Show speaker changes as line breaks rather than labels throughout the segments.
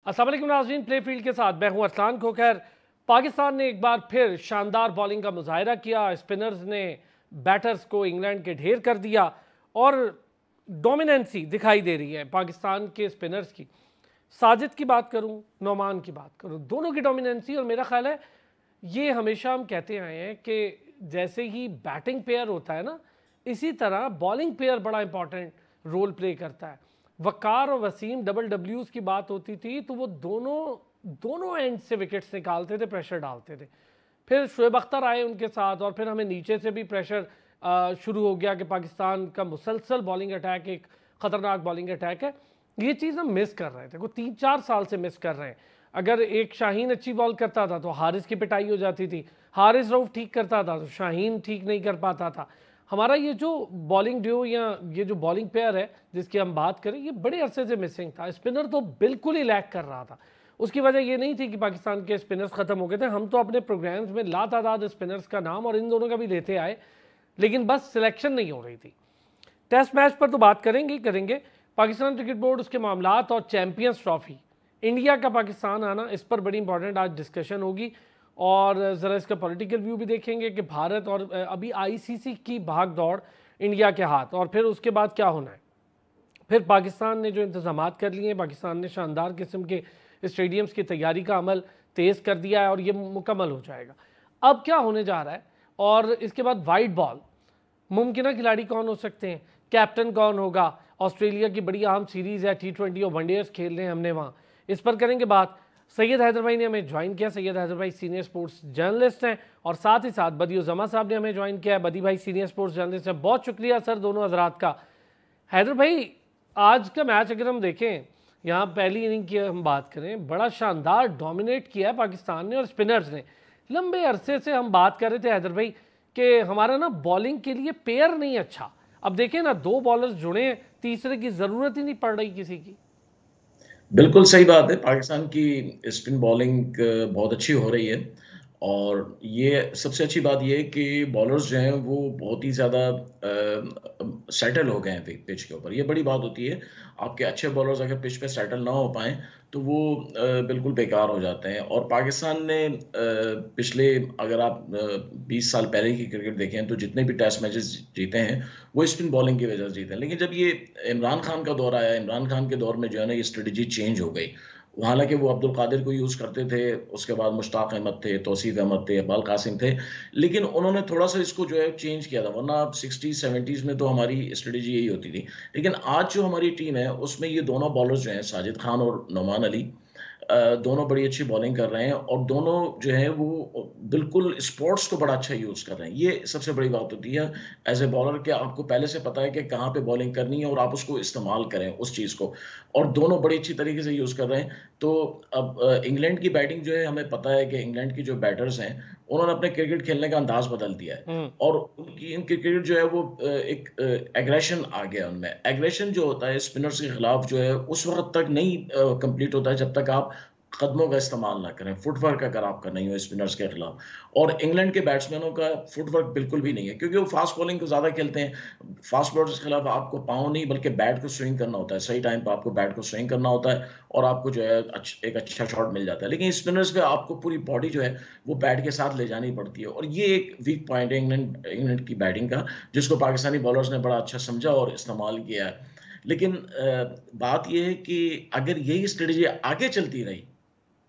अस्सलाम वालेकुम नाज़रीन, प्ले फील्ड के साथ मैं हूं अरसलान खोखैर। पाकिस्तान ने एक बार फिर शानदार बॉलिंग का मुजाहिरा किया। स्पिनर्स ने बैटर्स को इंग्लैंड के ढेर कर दिया और डोमिनेंसी दिखाई दे रही है पाकिस्तान के स्पिनर्स की। साजिद की बात करूं, नोमान की बात करूं, दोनों की डोमिनेंसी। और मेरा ख्याल है ये हमेशा हम कहते आए हैं कि जैसे ही बैटिंग पेयर होता है ना, इसी तरह बॉलिंग पेयर बड़ा इंपॉर्टेंट रोल प्ले करता है। वकार और वसीम डबल डब्ल्यूज की बात होती थी तो वो दोनों एंड से विकेट्स निकालते थे, प्रेशर डालते थे। फिर शुएब अख्तर आए उनके साथ और फिर हमें नीचे से भी प्रेशर शुरू हो गया कि पाकिस्तान का मुसलसल बॉलिंग अटैक एक ख़तरनाक बॉलिंग अटैक है। ये चीज़ हम मिस कर रहे थे, वो 3-4 साल से मिस कर रहे हैं। अगर एक शाहीन अच्छी बॉल करता था तो हारिस की पिटाई हो जाती थी, हारिस रऊफ ठीक करता था तो शाहीन ठीक नहीं कर पाता था। हमारा ये जो बॉलिंग ड्यू या ये जो बॉलिंग पेयर है जिसकी हम बात करें, ये बड़े अरसे से मिसिंग था। स्पिनर तो बिल्कुल ही लैक कर रहा था। उसकी वजह ये नहीं थी कि पाकिस्तान के स्पिनर्स ख़त्म हो गए थे। हम तो अपने प्रोग्राम्स में लातादाद स्पिनर्स का नाम और इन दोनों का भी लेते आए, लेकिन बस सिलेक्शन नहीं हो रही थी। टेस्ट मैच पर तो बात करेंगे। पाकिस्तान क्रिकेट बोर्ड, उसके मामलात और चैम्पियंस ट्रॉफी, इंडिया का पाकिस्तान आना, इस पर बड़ी इंपॉर्टेंट आज डिस्कशन होगी। और ज़रा इसका पॉलिटिकल व्यू भी देखेंगे कि भारत और अभी आईसीसी की भाग दौड़ इंडिया के हाथ, और फिर उसके बाद क्या होना है। फिर पाकिस्तान ने जो इंतजामात कर लिए हैं, पाकिस्तान ने शानदार किस्म के स्टेडियम्स की तैयारी का अमल तेज़ कर दिया है और ये मुकम्मल हो जाएगा। अब क्या होने जा रहा है, और इसके बाद वाइड बॉल, मुमकिन खिलाड़ी कौन हो सकते हैं, कैप्टन कौन होगा। ऑस्ट्रेलिया की बड़ी अहम सीरीज़ है, T20 और वनडेज खेल रहे हैं हमने वहाँ, इस पर करेंगे बात। सैयद हैदर भाई ने हमें ज्वाइन किया। सैयद हैदर भाई सीनियर स्पोर्ट्स जर्नलिस्ट हैं और साथ ही साथ बदी उज़्ज़मा साहब ने हमें ज्वाइन किया है। बदी भाई सीनियर स्पोर्ट्स जर्नलिस्ट हैं। बहुत शुक्रिया सर दोनों हजरात का। हैदर भाई, आज का मैच अगर हम देखें, यहाँ पहली इनिंग की हम बात करें, बड़ा शानदार डोमिनेट किया है पाकिस्तान ने और स्पिनर्स ने। लंबे अरसे से हम बात कर रहे थे हैदर भाई कि हमारा ना बॉलिंग के लिए पेयर नहीं अच्छा। अब देखें ना, 2 बॉलर्स जुड़े हैं, तीसरे की ज़रूरत ही नहीं पड़ रही किसी की।
बिल्कुल सही बात है। पाकिस्तान की स्पिन बॉलिंग बहुत अच्छी हो रही है और ये सबसे अच्छी बात ये है कि बॉलर्स जो हैं वो बहुत ही ज़्यादा सेटल हो गए हैं पिच के ऊपर। ये बड़ी बात होती है। आपके अच्छे बॉलर्स अगर पिच पे सेटल ना हो पाएँ तो वो बिल्कुल बेकार हो जाते हैं। और पाकिस्तान ने पिछले, अगर आप 20 साल पहले की क्रिकेट देखें तो जितने भी टेस्ट मैचेस जीते हैं वो स्पिन बॉलिंग की वजह से जीते हैं। लेकिन जब ये इमरान खान का दौर आया, इमरान खान के दौर में जो है ना ये स्ट्रेटजी चेंज हो गई। हालांकि वो अब्दुल कादिर को यूज़ करते थे, उसके बाद मुश्ताक अहमद थे, तौसीफ अहमद थे, इकबाल कासिम थे, लेकिन उन्होंने थोड़ा सा इसको जो है चेंज किया था। वरना 60s 70s में तो हमारी स्ट्रेटजी यही होती थी। लेकिन आज जो हमारी टीम है उसमें ये दोनों बॉलर्स जो हैं, साजिद खान और नोमान अली, दोनों बड़ी अच्छी बॉलिंग कर रहे हैं और दोनों जो है वो बिल्कुल स्पोर्ट्स को बड़ा अच्छा यूज़ कर रहे हैं। ये सबसे बड़ी बात होती है एज ए बॉलर कि आपको पहले से पता है कि कहाँ पे बॉलिंग करनी है और आप उसको इस्तेमाल करें उस चीज़ को, और दोनों बड़ी अच्छी तरीके से यूज़ कर रहे हैं। तो अब इंग्लैंड की बैटिंग जो है, हमें पता है कि इंग्लैंड की जो बैटर्स हैं उन्होंने अपने क्रिकेट खेलने का अंदाज बदल दिया है और उनकी क्रिकेट जो है वो एक एग्रेशन आ गया उनमें। एग्रेशन जो होता है स्पिनर्स के खिलाफ जो है उस वक्त तक नहीं कंप्लीट होता है जब तक आप कदमों का इस्तेमाल ना करें, फुटवर्क अगर आपका नहीं हो स्पिनर्स के खिलाफ। और इंग्लैंड के बैट्समैनों का फुटवर्क बिल्कुल भी नहीं है क्योंकि वो फास्ट बॉलिंग को ज़्यादा खेलते हैं। फास्ट बॉलर्स के खिलाफ आपको पाँव नहीं बल्कि बैट को स्विंग करना होता है, सही टाइम पर आपको बैट को स्विंग करना होता है और आपको जो है एक अच्छा शॉट मिल जाता है। लेकिन स्पिनर्स पे आपको पूरी बॉडी जो है वो बैट के साथ ले जानी पड़ती है और ये एक वीक पॉइंट है इंग्लैंड की बैटिंग का, जिसको पाकिस्तानी बॉलर्स ने बड़ा अच्छा समझा और इस्तेमाल किया है। लेकिन बात यह है कि अगर यही स्ट्रेटजी आगे चलती रही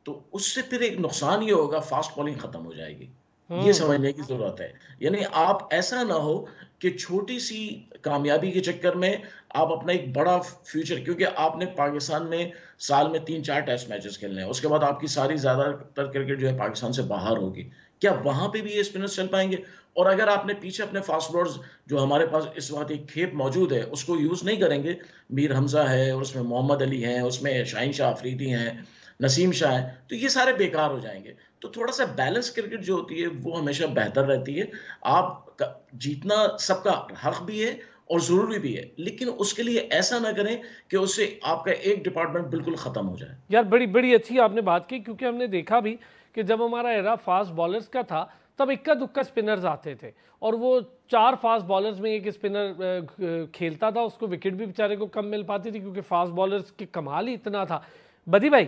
तो उससे फिर एक नुकसान ये होगा, फास्ट बॉलिंग खत्म हो जाएगी। ये समझने की जरूरत है। यानी आप ऐसा ना हो कि छोटी सी कामयाबी के चक्कर में आप अपना एक बड़ा फ्यूचर, क्योंकि आपने पाकिस्तान में साल में 3-4 टेस्ट मैचेस खेलने हैं, उसके बाद आपकी सारी ज्यादातर क्रिकेट जो है पाकिस्तान से बाहर होगी। क्या वहां पे भी ये स्पिनर्स चल पाएंगे? और अगर आपने पीछे अपने फास्ट बॉलर्स जो हमारे पास इस वक्त एक खेप मौजूद है उसको यूज नहीं करेंगे, मीर हमजा है और उसमें मोहम्मद अली हैं, उसमें शाहीन शाह अफरीदी हैं, नसीम शाह है, तो ये सारे बेकार हो जाएंगे। तो थोड़ा सा बैलेंस क्रिकेट जो होती है वो हमेशा बेहतर रहती है। आप जीतना सबका हक भी है और जरूरी भी है, लेकिन उसके लिए ऐसा ना करें कि उससे आपका एक डिपार्टमेंट बिल्कुल खत्म हो जाए।
यार बड़ी बड़ी अच्छी आपने बात की, क्योंकि हमने देखा भी कि जब हमारा एरा फास्ट बॉलर्स का था तब इक्का दुक्का स्पिनर्स आते थे और वो 4 फास्ट बॉलर्स में एक स्पिनर खेलता था, उसको विकेट भी बेचारे को कम मिल पाती थी क्योंकि फास्ट बॉलर्स की कमाल ही इतना था। बदी भाई,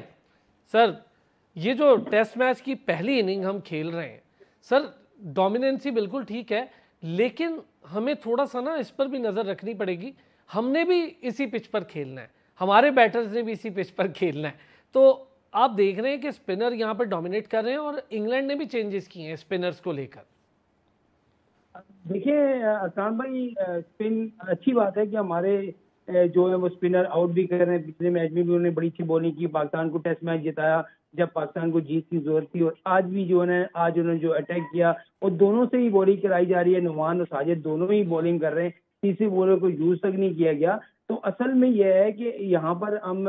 सर ये जो टेस्ट मैच की पहली इनिंग हम खेल रहे हैं सर, डोमिनेंसी बिल्कुल ठीक है, लेकिन हमें थोड़ा सा ना इस पर भी नज़र रखनी पड़ेगी। हमने भी इसी पिच पर खेलना है, हमारे बैटर्स ने भी इसी पिच पर खेलना है। तो आप देख रहे हैं कि स्पिनर यहाँ पर डोमिनेट कर रहे हैं और इंग्लैंड ने भी चेंजेस किए हैं स्पिनर्स को लेकर।
देखिए असान भाई, स्पिन अच्छी बात है कि हमारे जो है वो स्पिनर आउट भी कर रहे हैं। पिछले मैच में भी उन्होंने बड़ी अच्छी बॉलिंग की, पाकिस्तान को टेस्ट मैच जिताया जब पाकिस्तान को जीत की जरूरत थी। और आज भी जो है आज उन्होंने जो अटैक किया और दोनों से ही बॉलिंग कराई जा रही है, नुमान और साजिद दोनों ही बॉलिंग कर रहे हैं, तीसरे बॉलर को यूज तक नहीं किया गया। तो असल में यह है कि यहाँ पर हम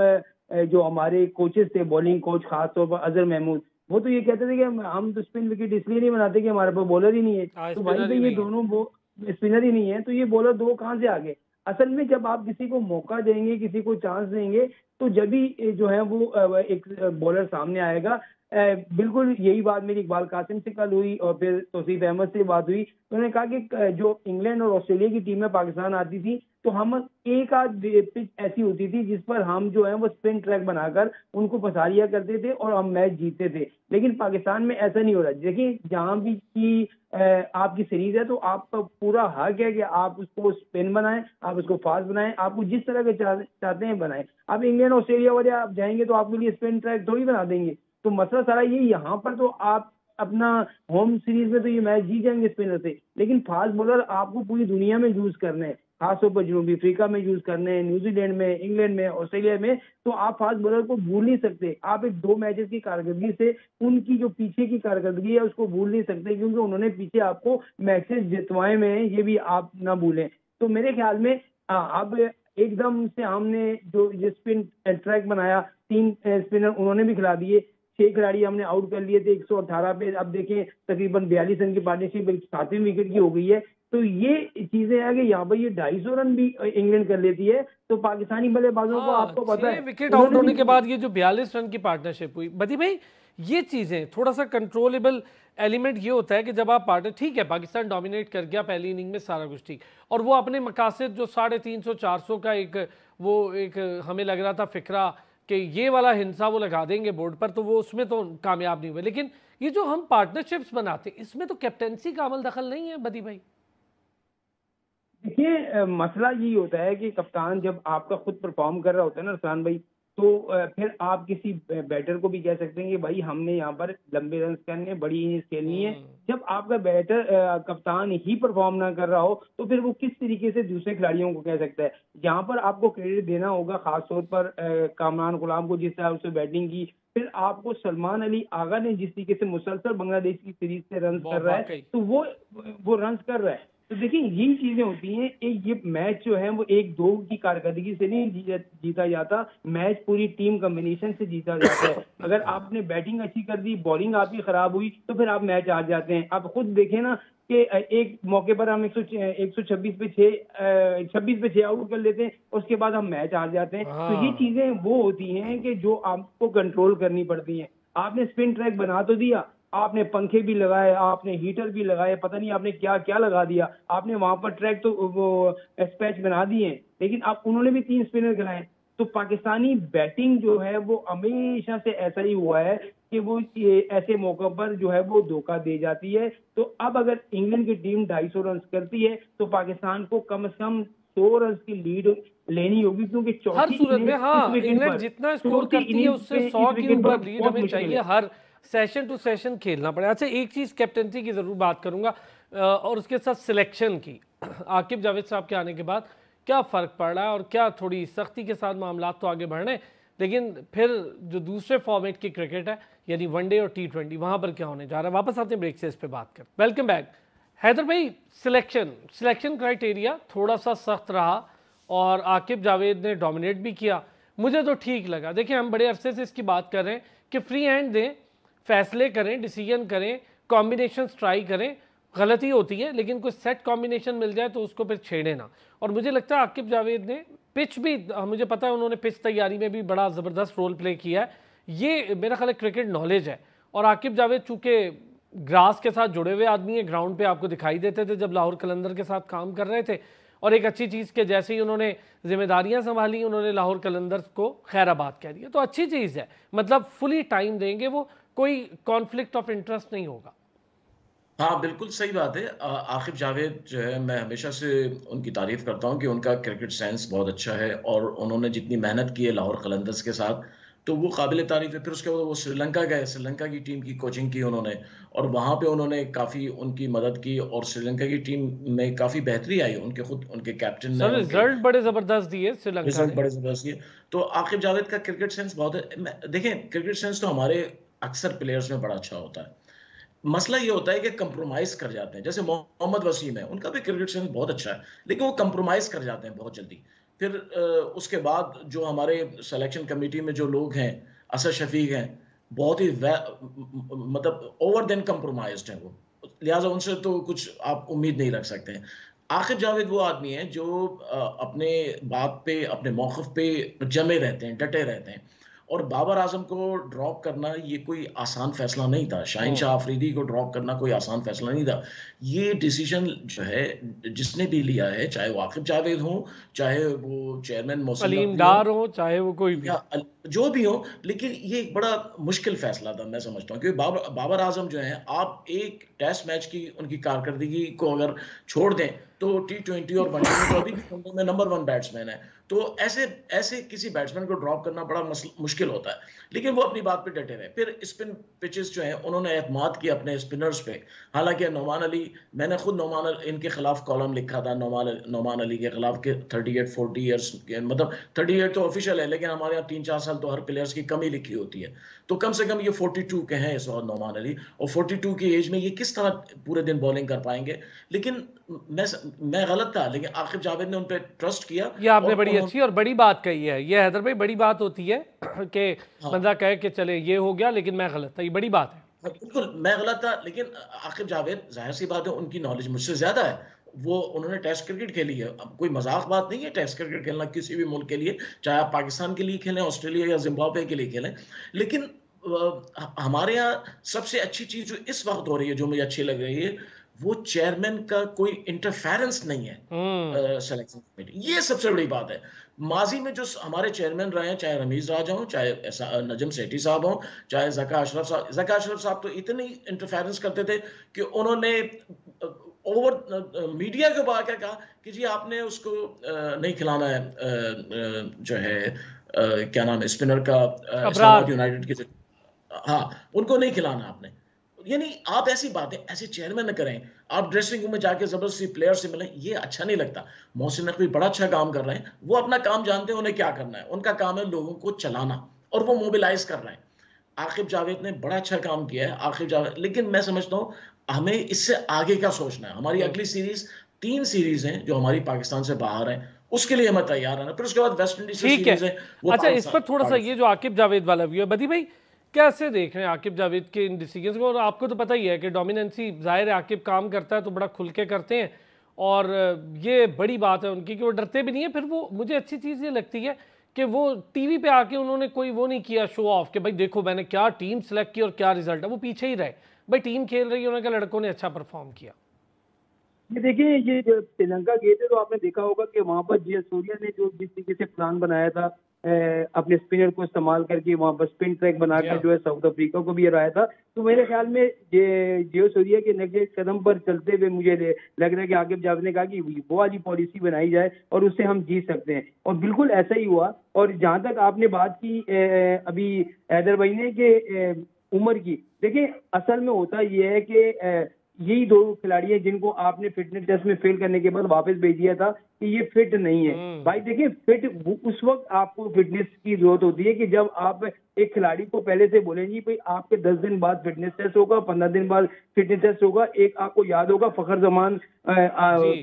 जो हमारे कोचेस थे, बॉलिंग कोच खासतौर पर अजहर महमूद, वो तो ये कहते थे कि हम तो स्पिन विकेट इसलिए नहीं बनाते कि हमारे पास बॉलर ही नहीं है। तो भाई तो ये दोनों स्पिनर ही नहीं है, तो ये बॉलर दो कहाँ से आ गए? असल में जब आप किसी को मौका देंगे, किसी को चांस देंगे, तो जब भी जो है वो एक बॉलर सामने आएगा। बिल्कुल यही बात मेरी इकबाल कासिम से कल हुई और फिर तौसीफ अहमद से बात हुई। तो उन्होंने कहा कि जो इंग्लैंड और ऑस्ट्रेलिया की टीमें पाकिस्तान आती थी तो हम एक आध पिच ऐसी होती थी जिस पर हम जो है वो स्पिन ट्रैक बनाकर उनको फंसारिया करते थे और हम मैच जीतते थे। लेकिन पाकिस्तान में ऐसा नहीं हो रहा। देखिए जहां भी की आपकी सीरीज है तो आपका पूरा हक है कि आप उसको स्पिन बनाएं, आप उसको फास्ट बनाएं, आपको जिस तरह के चाहते हैं बनाएं। अब इंग्लैंड ऑस्ट्रेलिया वाले आप जाएंगे तो आपके लिए स्पिन ट्रैक थोड़ी बना देंगे। तो मसला सारा ये, यहाँ पर तो आप अपना होम सीरीज में तो ये मैच जीत जाएंगे स्पिनर से, लेकिन फास्ट बॉलर आपको पूरी दुनिया में यूज करने हैं, खासतौर पर जनूबी अफ्रीका में यूज करने हैं, न्यूजीलैंड में, इंग्लैंड में, ऑस्ट्रेलिया में। तो आप फास्ट बॉलर को भूल नहीं सकते। आप एक दो मैचेस की कारकर्दगी से उनकी जो पीछे की कारकर्दगी है उसको भूल नहीं सकते, क्योंकि उन्होंने पीछे आपको मैचेस जितवाए में हैं, ये भी आप ना भूलें। तो मेरे ख्याल में अब एकदम से हमने जो स्पिन ट्रैक बनाया, 3 स्पिनर उन्होंने भी खिला दिए, 6 खिलाड़ी हमने आउट कर लिए थे 118 पे। अब देखें तकरीबन 42 रन की पार्टनरशिप 7वीं विकेट की हो गई है। तो ये चीजें है कि यहाँ पर ये 250 रन भी इंग्लैंड कर लेती है। तो पाकिस्तानी बल्लेबाजों को आपको पता है
विकेट आउट होने के बाद ये जो 42 रन की पार्टनरशिप हुई, बदी भाई ये चीजें थोड़ा सा कंट्रोलेबल एलिमेंट ये होता है कि जब आप पार्टनर, ठीक है पाकिस्तान डोमिनेट कर गया पहली इनिंग में, सारा कुछ ठीक, और वो अपने मकासद जो 350-400 का एक हमें लग रहा था फिक्रा कि ये वाला हिंसा वो लगा देंगे बोर्ड पर, तो वो उसमें तो कामयाब नहीं हुए। लेकिन ये जो हम पार्टनरशिप्स बनाते इसमें तो कैप्टेंसी का अमल दखल नहीं है बदी भाई।
देखिए मसला यही होता है कि कप्तान जब आपका खुद परफॉर्म कर रहा होता है ना रसान भाई, तो फिर आप किसी बैटर को भी कह सकते हैं कि भाई हमने यहाँ पर लंबे रन करने, बड़ी इनिंग्स खेलनी है। जब आपका बैटर कप्तान ही परफॉर्म ना कर रहा हो तो फिर वो किस तरीके से दूसरे खिलाड़ियों को कह सकता है? यहाँ पर आपको क्रेडिट देना होगा खासतौर पर कामरान गुलाम को, जिस तरह उससे बैटिंग की। फिर आपको सलमान अली आगा ने जिस तरीके से मुसलसल बांग्लादेश की सीरीज से रन कर रहा है, तो वो रन कर रहा है। तो देखिए यही चीजें होती हैं। एक ये मैच जो है वो 1-2 की कारकर्दगी से नहीं जीता जाता, मैच पूरी टीम कॉम्बिनेशन से जीता जाता है। अगर आपने बैटिंग अच्छी कर दी, बॉलिंग आपकी खराब हुई, तो फिर आप मैच हार जाते हैं। आप खुद देखें ना कि एक मौके पर हम 126 पे 6 आउट कर लेते हैं, उसके बाद हम मैच हार जाते हैं। तो ये चीजें वो होती हैं कि जो आपको कंट्रोल करनी पड़ती हैं। आपने स्पिन ट्रैक बना तो दिया, आपने पंखे भी लगाए, आपने हीटर भी लगाए, पता नहीं आपने क्या क्या लगा दिया, आपने वहां पर ट्रैक तो वो स्पैच बना दिए, लेकिन आप उन्होंने भी 3 स्पिनर खिलाए। तो पाकिस्तानी बैटिंग जो है वो हमेशा से ऐसा ही हुआ है कि वो ऐसे मौकों पर जो है वो धोखा दे जाती है। तो अब अगर इंग्लैंड की टीम 250 रन करती है तो पाकिस्तान को कम से कम 100 रन की लीड लेनी होगी, क्योंकि
हर सूरत में इंग्लैंड जितना स्कोर करती है उससे 100 की ऊपर लीड हमें चाहिए, हर सेशन टू सेशन खेलना पड़े। अच्छा एक चीज़ कैप्टनसी की ज़रूर बात करूंगा और उसके साथ सिलेक्शन की। आकिब जावेद साहब के आने के बाद क्या फ़र्क पड़ रहा है और क्या थोड़ी सख्ती के साथ मामला तो आगे बढ़ रहे हैं, लेकिन फिर जो दूसरे फॉर्मेट की क्रिकेट है यानी वनडे और T20 वहाँ पर क्या होने जा रहा है? वापस आते हैं ब्रेक से इस पर बात कर। वेलकम बैक हैदर भाई। सिलेक्शन क्राइटेरिया थोड़ा सा सख्त रहा और आकिब जावेद ने डोमिनेट भी किया, मुझे तो ठीक लगा। देखिए हम बड़े अरसे से इसकी बात कर रहे हैं कि फ्री हैंड दें, फैसले करें, डिसीजन करें, कॉम्बिनेशन ट्राई करें। गलती होती है लेकिन कोई सेट कॉम्बिनेशन मिल जाए तो उसको फिर छेड़े ना। और मुझे लगता है आकिब जावेद ने पिच भी, मुझे पता है उन्होंने पिच तैयारी में भी बड़ा ज़बरदस्त रोल प्ले किया है। ये मेरा ख्याल है क्रिकेट नॉलेज है। और आकिब जावेद चूँकि ग्रास के साथ जुड़े हुए आदमी है, ग्राउंड पे आपको दिखाई देते थे जब लाहौर कलंदर के साथ काम कर रहे थे, और एक अच्छी चीज़ के जैसे ही उन्होंने जिम्मेदारियां संभाली उन्होंने लाहौर कलंदर्स को खैराबाद कह दिया, तो अच्छी चीज़ है, मतलब फुली टाइम देंगे वो, कोई कॉन्फ्लिक्ट ऑफ इंटरेस्ट नहीं होगा।
हाँ, बिल्कुल सही बात है। आकिब जावेद जो है, मैं हमेशा से उनकी तारीफ़ करता हूँ कि उनका क्रिकेट सेंस बहुत अच्छा है और उन्होंने जितनी मेहनत की है लाहौर कलंदर्स के साथ, तो वो काबिल तारीफ़ है। फिर उसके बाद वो श्रीलंका गए, श्रीलंका की टीम की कोचिंग की उन्होंने और वहाँ पे उन्होंने काफ़ी उनकी मदद की और श्रीलंका की टीम में काफ़ी बेहतरी आई। उनके खुद उनके कैप्टन ने
सर
उनके
रिजल्ट बड़े ज़बरदस्त दिए श्रीलंका
रिज़ल्ट
ने।
बड़े ज़बरदस्त दिए। तो आकिब जावेद का क्रिकेट सेंस बहुत है। देखें, क्रिकेट सेंस तो हमारे अक्सर प्लेयर्स में बड़ा अच्छा होता है। मसला ये होता है कि कंप्रोमाइज कर जाते हैं। जैसे मोहम्मद वसीम है, उनका भी क्रिकेट सेंस बहुत अच्छा है, लेकिन वो कंप्रोमाइज कर जाते हैं बहुत जल्दी। फिर उसके बाद जो हमारे सिलेक्शन कमेटी में जो लोग हैं, असद शफीक हैं, बहुत ही मतलब ओवर देन कंप्रोमाइज्ड हैं वो, लिहाजा उनसे तो कुछ आप उम्मीद नहीं रख सकते हैं। आकिब जावेद वो आदमी है जो अपने बात पे, अपने मौक़िफ़ पे जमे रहते हैं, डटे रहते हैं। और बाबर आजम को ड्रॉप करना ये कोई आसान फैसला नहीं था। शाहीन शाह अफरीदी को ड्रॉप करना कोई आसान फैसला नहीं था। ये डिसीजन जो है जिसने भी लिया है, चाहे वो आकिब जावेद हो, चाहे वो चेयरमैन मोहसिन
सलीम
नकवी हो
डार हो, चाहे वो कोई भी।
या जो भी हो, लेकिन ये एक बड़ा मुश्किल फैसला था मैं समझता हूँ, क्योंकि बाबर आजम जो है, आप एक टेस्ट मैच की उनकी कारकर्दगी को अगर छोड़ दें तो टी20 और वनडे में तो अभी भी दुनिया में नंबर 1 बैट्समैन है। तो ऐसे ऐसे किसी बैट्समैन को ड्रॉप करना बड़ा मुश्किल होता है, लेकिन वो अपनी बात पे डटे रहे। फिर स्पिन पिचेस जो हैं उन्होंने एतमाद किया अपने स्पिनर्स पे। हालांकि नोमान अली, मैंने खुद इनके खिलाफ कॉलम लिखा था नोमान अली के खिलाफ के 38-40 ईयर्स के, मतलब 38 तो ऑफिशियल है, लेकिन हमारे यहाँ 3-4 साल तो हर प्लेयर्स की कम ही लिखी होती है। तो कम से कम ये 42 के हैं इस वक्त नोमान अली, और 42 की एज में ये किस तरह पूरे दिन बॉलिंग कर पाएंगे। लेकिन मैं गलत था, लेकिन आकिब जावेद ने उन पर ट्रस्ट किया।
ये आपने
और
बड़ी अच्छी और बड़ी बात कही है, ये हैदर भाई बड़ी बात होती है कि
हाँ,
बंदा कहे कि चले ये हो गया लेकिन मैं गलत था, ये बड़ी बात है।
बिल्कुल मैं गलत था, लेकिन आकिब जावेद, जाहिर सी बात है, उनकी नॉलेज मुझसे ज्यादा है। वो उन्होंने टेस्ट क्रिकेट खेली है। अब कोई मजाक बात नहीं है टेस्ट क्रिकेट खेलना किसी भी मुल्क के लिए, चाहे आप पाकिस्तान के लिए खेलें, ऑस्ट्रेलिया या जिम्बाब्वे के लिए खेलें। लेकिन हमारे यहाँ सबसे अच्छी चीज जो इस वक्त हो रही है, जो मुझे अच्छी लग रही है, वो चेयरमैन का कोई इंटरफेरेंस नहीं है सिलेक्शन कमेटी। ये सबसे बड़ी बात है। माजी में जो हमारे चेयरमैन रहे हैं, चाहे रमीज राजा हो, चाहे नजम सेठी साहब हो, चाहे जका अशरफ साहब तो इतनी इंटरफेरेंस करते थे कि उन्होंने ओवर मीडिया के ऊपर क्या कहा कि जी आपने उसको नहीं खिलाना है, जो है क्या नाम है स्पिनर का, इस्लामाबाद यूनाइटेड के, हाँ, उनको नहीं खिलाना आपने। यानी आप ऐसी बातें ऐसे चेयरमैन न करें, आप ड्रेसिंग रूम में जाके जबरदस्ती प्लेयर से मिलें, ये अच्छा नहीं लगता। मोहसिन नकवी बड़ा अच्छा काम कर रहे हैं, वो अपना काम जानते हैं, उन्हें क्या करना है। उनका काम है लोगों को चलाना, और वो मोबिलाइज कर रहे हैं। आकिब जावेद ने बड़ा अच्छा काम किया है, आकिब जावेद, लेकिन मैं समझता हूँ हमें इससे आगे का सोचना है। हमारी अगली सीरीज 3 सीरीज हैं जो हमारी पाकिस्तान से बाहर हैं, उसके लिए हमें तैयार है। फिर उसके बाद वेस्ट इंडीज की सीरीज है।
अच्छा, इस पर थोड़ा सा ये जो आकिब जावेद वाला व्यू है, बदी भाई कैसे देख रहे हैं आकिब जावेद के इन डिसीजंस को? और आपको तो पता ही है कि डोमिनेंसी, जाहिर है आकिब काम करता है तो बड़ा खुल के करते हैं, और ये बड़ी बात है उनकी कि वो डरते भी नहीं है। फिर वो, मुझे अच्छी चीज़ ये लगती है कि वो टीवी पे आके उन्होंने कोई वो नहीं किया शो ऑफ कि भाई देखो मैंने क्या टीम सेलेक्ट की और क्या रिजल्ट है। वो पीछे ही रहे, भाई टीम खेल रही है, उन्होंने कहा लड़कों ने अच्छा परफॉर्म किया।
ये देखिए, ये जो श्रीलंका गए थे तो आपने देखा होगा कि वहां पर जयसूर्या ने जो जिस तरीके से प्लान बनाया था, अपने स्पिनर को इस्तेमाल करके वहां पर स्पिन ट्रैक बनाकर जो है साउथ अफ्रीका को भी हराया था। तो मेरे ख्याल में जयसूर्या के नेक्स्ट कदम पर चलते हुए मुझे लग रहा है कि आकिब जावेद ने कहा कि वो वाली पॉलिसी बनाई जाए और उससे हम जीत सकते हैं, और बिल्कुल ऐसा ही हुआ। और जहां तक आपने बात की अभी हैदर भाई ने कि उम्र की, देखिए असल में होता ये है कि यही 2 खिलाड़ी हैं जिनको आपने फिटनेस टेस्ट में फेल करने के बाद वापस भेज दिया था कि ये फिट नहीं है। भाई देखिए, फिट उस वक्त आपको फिटनेस की जरूरत होती है कि जब आप एक खिलाड़ी को पहले से बोलेंगे भाई आपके 10 दिन बाद फिटनेस टेस्ट होगा, 15 दिन बाद फिटनेस टेस्ट होगा। एक आपको याद होगा फखर जमान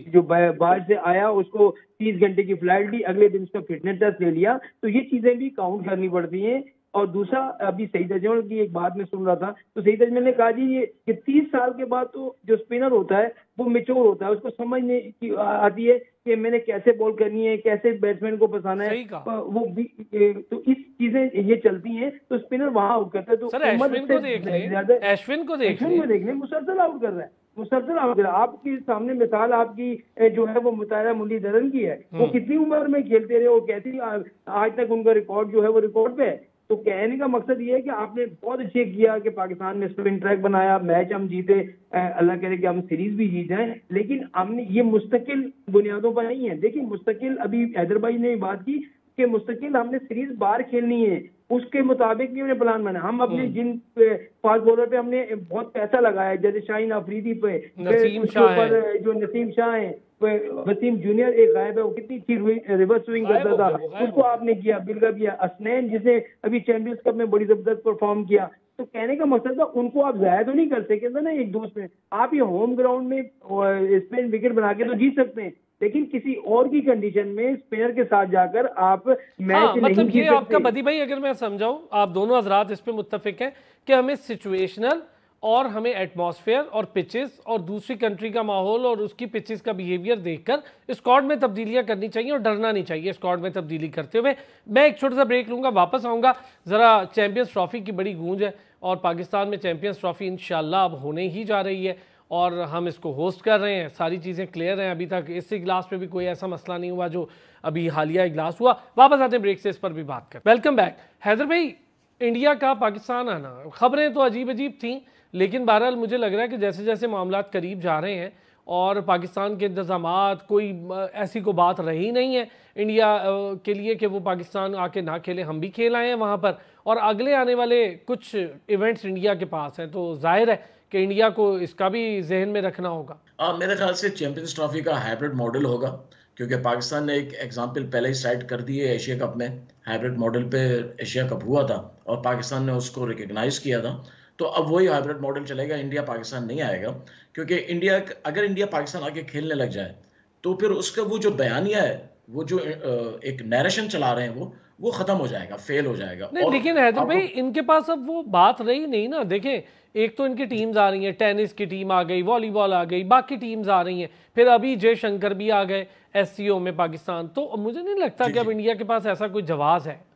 जो बाहर से आया, उसको 30 घंटे की फ्लाइट ली, अगले दिन उसका फिटनेस टेस्ट ले लिया। तो ये चीजें भी काउंट करनी पड़ती हैं और दूसरा अभी सईद अजमल की एक बात मैं सुन रहा था, तो सईद अजमल ने कहा जी ये कि 30 साल के बाद तो जो स्पिनर होता है वो मेच्योर होता है, उसको समझने की आती है कि मैंने कैसे बॉल करनी है, कैसे बैट्समैन को फंसाना है,
सही कहा।
वो भी तो इस चीजें ये चलती हैं, तो स्पिनर वहां आउट करता है। तो
सर अश्विन को देख लें, अश्विन को देख लें,
मुसलसल आउट कर रहा है, मुसलसल आउट कर रहा है। आपके सामने मिसाल आपकी जो है वो मुताहिरा मुरलीधरन की है, वो कितनी उम्र में खेलते रहे, वो कहती आज तक उनका रिकॉर्ड जो है वो रिकॉर्ड पे है। तो कहने का मकसद ये है कि आपने बहुत अच्छे किया कि पाकिस्तान ने स्पिन ट्रैक बनाया, मैच हम जीते, अल्लाह करे कि हम सीरीज भी जीत जाएं, लेकिन हमने ये मुस्तकिल बुनियादों पर नहीं है। देखिए मुस्तकिल, अभी हैदर भाई ने बात की कि मुस्तकिल हमने सीरीज बाहर खेलनी है, उसके मुताबिक भी हमने प्लान बनाया। हम अपने जिन फास्ट बॉलर पे हमने बहुत पैसा लगाया, जैसे शाहीन अफरीदी पे,
नसीम
उसके
शाह
ऊपर जो नसीम शाह है, वसीम जूनियर एक गायब है, वो कितनी अच्छी रिवर्स स्विंग करता था, उसको आपने किया, बिल्कुल किया। असनैन जिसे अभी चैंपियंस कप में बड़ी जबरदस्त परफॉर्म किया। तो कहने का मकसद था उनको आप जाया तो नहीं कर सके ना एक दोस्त में, आप ये होम ग्राउंड में स्पिन विकेट बना के तो जीत सकते हैं, लेकिन किसी और की कंडीशन में स्पिनर के साथ जाकर आप मैच नहीं
मतलब
जीत
ये
सकते।
आपका बदी भाई, अगर मैं समझाऊं, आप दोनों हजरात इस पे मुत्तफिक हैं कि हमें सिचुएशनल और हमें एटमॉस्फेयर और पिचेस और दूसरी कंट्री का माहौल और उसकी पिचेस का बिहेवियर देखकर स्क्वाड में तब्दीलियां करनी चाहिए और डरना नहीं चाहिए स्क्वाड में तब्दीली करते हुए। मैं एक छोटा सा ब्रेक लूंगा, वापस आऊंगा। ज़रा चैंपियंस ट्रॉफी की बड़ी गूंज है और पाकिस्तान में चैंपियंस ट्रॉफी इंशाल्लाह अब होने ही जा रही है और हम इसको होस्ट कर रहे हैं। सारी चीज़ें क्लियर हैं, अभी तक इस इजलास पे भी कोई ऐसा मसला नहीं हुआ जो अभी हालिया इजलास हुआ। वापस आते हैं ब्रेक से, इस पर भी बात कर। Welcome back. हैदर भाई, इंडिया का पाकिस्तान आना, खबरें तो अजीब अजीब थी, लेकिन बहरहाल मुझे लग रहा है कि जैसे जैसे मामलात करीब जा रहे हैं और पाकिस्तान के इंतजामात, कोई ऐसी को बात रही नहीं है इंडिया के लिए कि वो पाकिस्तान आके ना खेले। हम भी खेल आए हैं वहाँ पर और अगले आने वाले कुछ इवेंट्स इंडिया के पास हैं, तो जाहिर है कि इंडिया को इसका भी जहन में रखना होगा।
मेरे ख्याल से चैंपियंस ट्रॉफी का हाइब्रिड मॉडल होगा, क्योंकि पाकिस्तान ने एक एग्जाम्पल पहले ही साइड कर दी है एशिया कप में। हाइब्रिड मॉडल पे एशिया कप हुआ था और पाकिस्तान ने उसको रिकग्नाइज किया था, तो अब वही हाइब्रिड मॉडल चलेगा। इंडिया पाकिस्तान नहीं आएगा, क्योंकि अगर इंडिया पाकिस्तान आके खेलने लग जाए तो फिर उसका वो जो बयानिया है, वो जो एक नैरेशन चला रहे हैं वो खत्म हो जाएगा, फेल हो जाएगा।
नहीं, लेकिन हैदर भाई इनके पास अब वो बात रही नहीं ना। देखें, एक तो इनकी टीम्स आ रही हैं, टेनिस की टीम आ गई, वॉलीबॉल आ गई, बाकी टीम्स आ रही हैं, फिर अभी जयशंकर भी आ गए एससीओ में पाकिस्तान। तो मुझे नहीं लगता कि अब इंडिया के पास ऐसा कोई जवाब है।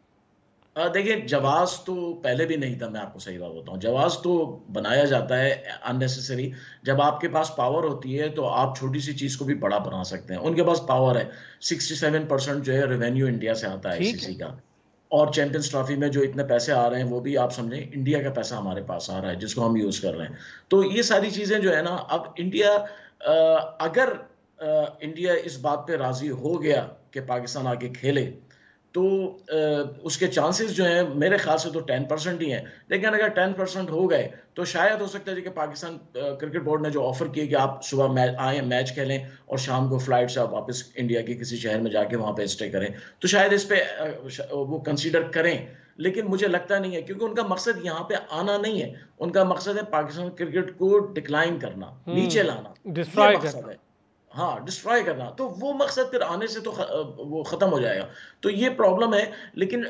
देखिए, जवाब तो पहले भी नहीं था, मैं आपको सही बात बताऊं। जवाब तो बनाया जाता है अननेसेसरी। जब आपके पास पावर होती है तो आप छोटी सी चीज को भी बड़ा बना सकते हैं। उनके पास पावर है, 67% जो है रेवेन्यू इंडिया से आता है आईसीसी का, और चैंपियंस ट्रॉफी में जो इतने पैसे आ रहे हैं वो भी आप समझें इंडिया का पैसा हमारे पास आ रहा है, जिसको हम यूज कर रहे हैं। तो ये सारी चीजें जो है ना, अब इंडिया अगर इंडिया इस बात पे राजी हो गया कि पाकिस्तान आके खेले, तो उसके चांसेस जो हैं मेरे ख्याल से तो 10% ही हैं। लेकिन अगर 10% हो गए तो शायद हो सकता है कि पाकिस्तान क्रिकेट बोर्ड ने जो ऑफर किया कि आप सुबह आए मैच खेलें और शाम को फ्लाइट से आप वापस इंडिया के किसी शहर में जाके वहां पे स्टे करें, तो शायद इस पे वो कंसीडर करें। लेकिन मुझे लगता नहीं है, क्योंकि उनका मकसद यहाँ पे आना नहीं है। उनका मकसद है पाकिस्तान क्रिकेट को डिक्लाइन करना, नीचे लाना,
डिस्ट्रॉय
मकसद
करना
है। हाँ, डिस्ट्रॉय करना। तो वो मकसद फिर आने से तो वो खत्म हो जाएगा। तो ये प्रॉब्लम है। लेकिन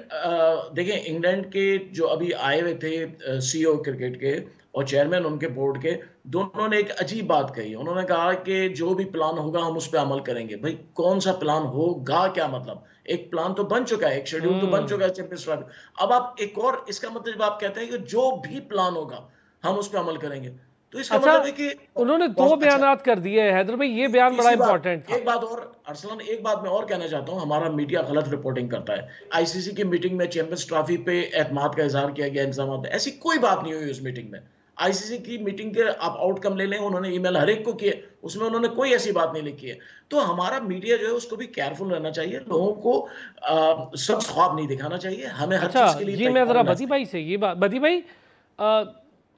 देखें, इंग्लैंड के जो अभी आए हुए थे सीईओ क्रिकेट के और चेयरमैन उनके बोर्ड के, दोनों ने एक अजीब बात कही। उन्होंने कहा कि जो भी प्लान होगा हम उस पर अमल करेंगे। भाई, कौन सा प्लान होगा, क्या मतलब? एक प्लान तो बन चुका है, एक शेड्यूल तो बन चुका है चैंपियंस ट्रॉफी। अब आप एक और, इसका मतलब आप कहते हैं कि जो भी प्लान होगा हम उस पर अमल करेंगे, तो इसका मतलब है कि
उन्होंने दो बयानात कर दिए हैं हैदर भाई, ये बयान बड़ा इंपॉर्टेंट था।
एक बात और अरसलान, एक बात मैं और कहना चाहता हूं, हमारा मीडिया गलत रिपोर्टिंग करता है। आईसीसी की मीटिंग में चैंपियंस ट्रॉफी पे एतमाद का इजहार किया गया, इंतजाम में, ऐसी कोई बात नहीं हुई उस मीटिंग में। आईसीसी की मीटिंग के आप आउटकम ले लें, उन्होंने ईमेल हर एक को किए, उसमें उन्होंने कोई ऐसी बात नहीं लिखी है। तो हमारा मीडिया जो है उसको भी केयरफुल रहना चाहिए, लोगों को सब ख्वाब नहीं दिखाना चाहिए। हमें हर चीज के लिए
जी, मैं जरा बदी भाई से ये बात, बदी भाई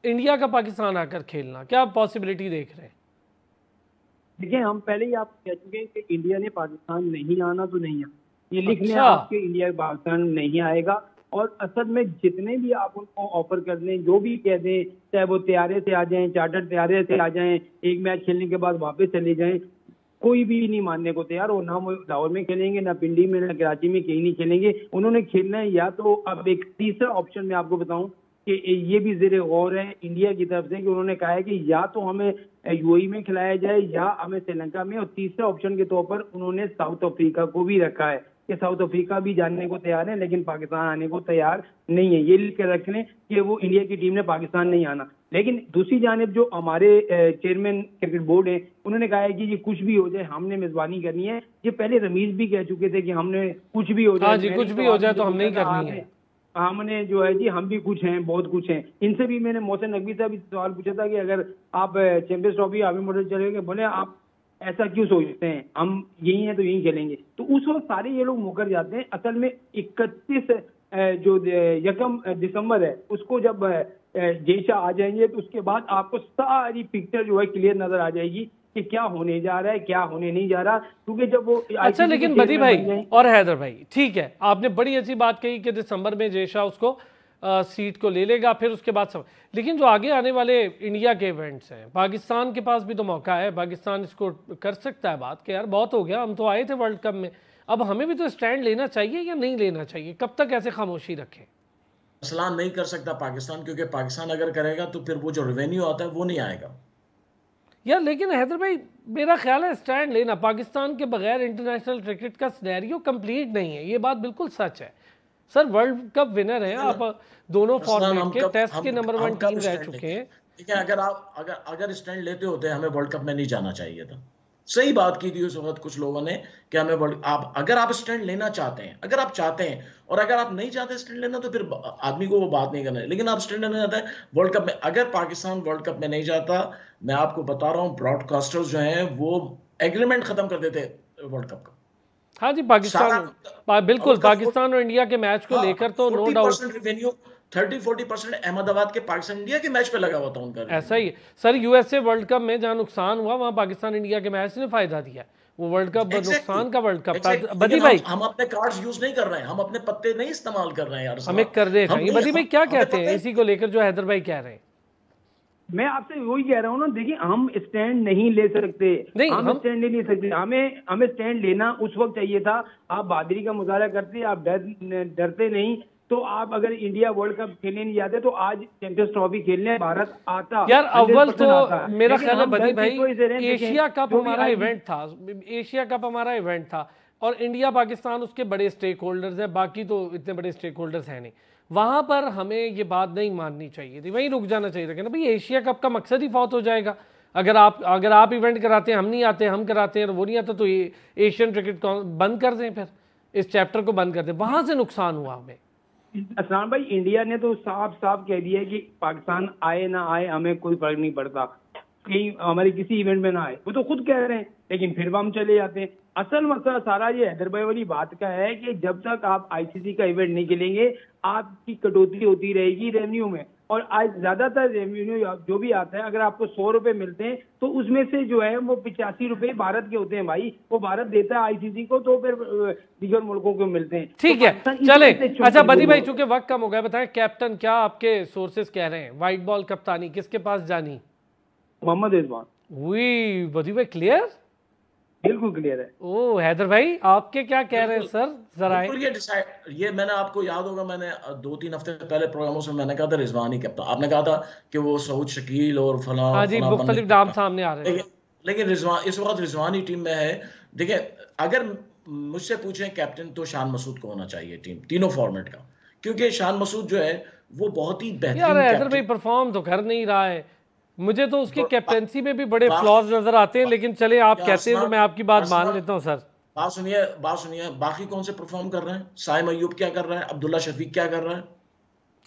इंडिया का पाकिस्तान आकर खेलना, क्या पॉसिबिलिटी देख रहे हैं?
देखिए, हम पहले ही आप कह चुके हैं कि इंडिया ने पाकिस्तान नहीं आना तो नहीं आना, ये लिख लें आपके, इंडिया पाकिस्तान नहीं आएगा। और असल में जितने भी आप उनको ऑफर कर दें, जो भी कह दें, चाहे वो तैयारे से आ जाएं, चार्टर तैयारे से आ जाएं, एक मैच खेलने के बाद वापस चले जाएं, कोई भी नहीं मानने को तैयार। वो ना वो लाहौर में खेलेंगे, ना पिंडी में, ना कराची में, कहीं नहीं खेलेंगे। उन्होंने खेलना है या तो, अब एक तीसरा ऑप्शन मैं आपको बताऊं कि ये भी ज़ेरे गौर है इंडिया की तरफ से कि उन्होंने कहा है कि या तो हमें यूएई में खिलाया जाए या हमें श्रीलंका में, और तीसरा ऑप्शन के तौर पर उन्होंने साउथ अफ्रीका को भी रखा है कि साउथ अफ्रीका भी जानने को तैयार है लेकिन पाकिस्तान आने को तैयार नहीं है। ये लिख के रख लें कि वो इंडिया की टीम ने पाकिस्तान नहीं आना। लेकिन दूसरी जानिब जो हमारे चेयरमैन क्रिकेट बोर्ड है, उन्होंने कहा है कि ये कुछ भी हो जाए हमने मेजबानी करनी है। ये पहले रमीज भी कह चुके थे कि हमने कुछ भी हो जाए,
कुछ भी हो जाए तो हमने ही करनी है।
हमने जो है जी, हम भी कुछ हैं, बहुत कुछ हैं। इनसे भी मैंने मोहसिन नकवी से भी सवाल पूछा था कि अगर आप चैंपियंस ट्रॉफी आर्मी मॉडल चलेंगे, बोले आप ऐसा क्यों सोचते हैं, हम यही हैं तो यही खेलेंगे। तो उस वक्त सारे ये लोग मुकर जाते हैं। असल में 31 जो 1 दिसंबर है उसको जब जयशाह आ जाएंगे तो उसके बाद आपको सारी पिक्चर जो है क्लियर नजर आ जाएगी कि क्या होने जा रहा है, क्या होने नहीं जा रहा। क्योंकि जब वो
अच्छा, लेकिन बदी भाई और हैदर भाई, ठीक है, आपने बड़ी अच्छी बात कही कि दिसंबर में जयशाह उसको सीट को ले लेगा, फिर उसके बाद सब। लेकिन जो आगे आने वाले इंडिया के इवेंट्स हैं, पाकिस्तान के पास भी तो मौका है, पाकिस्तान इसको कर सकता है बात कि यार बहुत हो गया, हम तो आए थे वर्ल्ड कप में, अब हमें भी तो स्टैंड लेना चाहिए या नहीं लेना चाहिए। कब तक ऐसे खामोशी रखें?
मसला नहीं कर सकता पाकिस्तान, क्योंकि पाकिस्तान अगर करेगा तो फिर वो जो रेवेन्यू आता है वो नहीं आएगा
यार। लेकिन हैदर भाई, मेरा ख्याल है स्टैंड लेना, पाकिस्तान के बगैर इंटरनेशनल क्रिकेट का सिनेरियो कंप्लीट नहीं है, ये बात बिल्कुल सच है सर। वर्ल्ड कप विनर हैं आप, दोनों फॉर्मेट के, टेस्ट के नंबर 1 टीम रह चुके हैं।
ठीक है, अगर स्टैंड लेते होते हमें वर्ल्ड कप में नहीं जाना चाहिए था। सही बात की थी उस वक्त कुछ लोगों ने कि हमें अगर आप स्टैंड लेना चाहते हैं, अगर आप चाहते हैं, और अगर आप नहीं चाहते स्टैंड लेना तो फिर आदमी को वो बात नहीं करना है। लेकिन आप स्टैंड लेना चाहते हैं वर्ल्ड कप में, अगर पाकिस्तान वर्ल्ड कप में नहीं जाता, मैं आपको बता रहा हूं ब्रॉडकास्टर्स जो हैं वो एग्रीमेंट खत्म कर देते वर्ल्ड कप का।
हाँ जी, पाकिस्तान बिल्कुल, पाकिस्तान और इंडिया के मैच को लेकर तो नो डाउट
रेवेन्यू 30-40% अहमदाबाद के पाकिस्तान इंडिया के मैच पे लगा हुआ था उनका।
ऐसा ही सर, यूएसए वर्ल्ड कप में जहां नुकसान हुआ वहां पाकिस्तान इंडिया के मैच ने फायदा दिया। वो वर्ल्ड कप नुकसान का वर्ल्ड कप था। बदी भाई,
हम अपने कार्ड्स यूज नहीं कर रहे हैं, हम अपने पत्ते नहीं इस्तेमाल कर रहे हैं यार,
हमें कर दे। बदी भाई क्या कहते हैं इसी को लेकर जो हैदर भाई कह रहे हैं?
मैं आपसे वही कह रहा हूँ ना, देखिए हम स्टैंड नहीं ले सकते, हम स्टैंड नहीं ले सकते। हमें स्टैंड लेना उस वक्त चाहिए था। आप बहादुरी का मुजाहरा करते, आप डरते नहीं, तो आप अगर इंडिया वर्ल्ड कप खेलने नहीं जाते तो आज चैंपियंस ट्रॉफी खेलने भारत आता।
यार अव्वल तो मेरा ख्याल है बदी भाई, एशिया कप हमारा इवेंट था, एशिया कप हमारा इवेंट था और इंडिया पाकिस्तान उसके बड़े स्टेक होल्डर्स हैं, बाकी तो इतने बड़े स्टेक होल्डर्स हैं नहीं। वहां पर हमें ये बात नहीं माननी चाहिए थी, वहीं रुक जाना चाहिए था कि ना भाई एशिया कप का मकसद ही फौत हो जाएगा। अगर आप इवेंट कराते हैं, हम नहीं आते, हम कराते हैं, वो नहीं आता, तो ये एशियन क्रिकेट बंद कर दें, फिर इस चैप्टर को बंद कर दें। वहां से नुकसान हुआ हमें।
असलान भाई, इंडिया ने तो साफ साफ कह दिया है कि पाकिस्तान आए ना आए हमें कोई फर्क नहीं पड़ता, कहीं हमारे किसी इवेंट में ना आए, वो तो खुद कह रहे हैं, लेकिन फिर हम चले जाते हैं। असल मसला सारा ये हैदर भाई वाली बात का है कि जब तक आप आईसीसी का इवेंट नहीं खेलेंगे आपकी कटौती होती रहेगी रेवेन्यू में। और आज ज्यादातर रेवेन्यू जो भी आता है, अगर आपको 100 रुपए मिलते हैं तो उसमें से जो है वो 85 रुपए भारत के होते हैं भाई, वो भारत देता है आईसीसी को, तो फिर दीगर मुल्कों को मिलते हैं।
ठीक है, चले। अच्छा बदी भाई, चूंकि वक्त कम हो गया, बताएं कैप्टन क्या आपके सोर्सेस कह रहे हैं, व्हाइट बॉल कप्तानी किसके पास जानी?
मोहम्मद रिजवान।
वही बदी भाई, क्लियर,
बिल्कुल क्लियर है।
ओ हैदर भाई आपके क्या कह रहे हैं सर, जरा
ये मैंने आपको याद होगा, मैंने 2-3 हफ्ते पहले प्रोग्रामों में मैंने कहा था रिजवान ही कैप्टन। आपने कहा था कि वो सऊद शकील और फलां,
हाँ जी, मुख्तलिफ नाम सामने आ रहे हैं,
लेकिन रिजवान इस वक्त रिजवान ही टीम में है। देखिए, अगर मुझसे पूछें कैप्टन तो शान मसूद को होना चाहिए टीम, तीनों फॉर्मेट का, क्योंकि शान मसूद जो है वो बहुत ही बेहतरीन।
हैदर भाई परफॉर्म तो कर नहीं रहा है, मुझे तो उसकी कैप्टेंसी में भी बड़े फ्लॉज नजर आते हैं, लेकिन चले आप कहते हैं तो मैं आपकी बात मान लेता हूं सर।
बात सुनिए, बाकी कौन से परफॉर्म कर रहे हैं? साइम अय्यूब क्या कर रहा है? अब्दुल्ला शफीक क्या कर रहा है?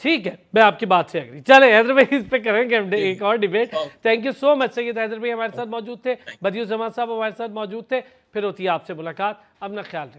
ठीक है, मैं आपकी बात से एग्री। चले हैदर भाई, इस पे करेंगे एक और debate. Thank you so much. Syed Haider भाई हमारे साथ मौजूद थे, बदियुज़्ज़मान साहब हमारे साथ मौजूद थे। फिर होती है आपसे मुलाकात, अपना ख्याल रखें।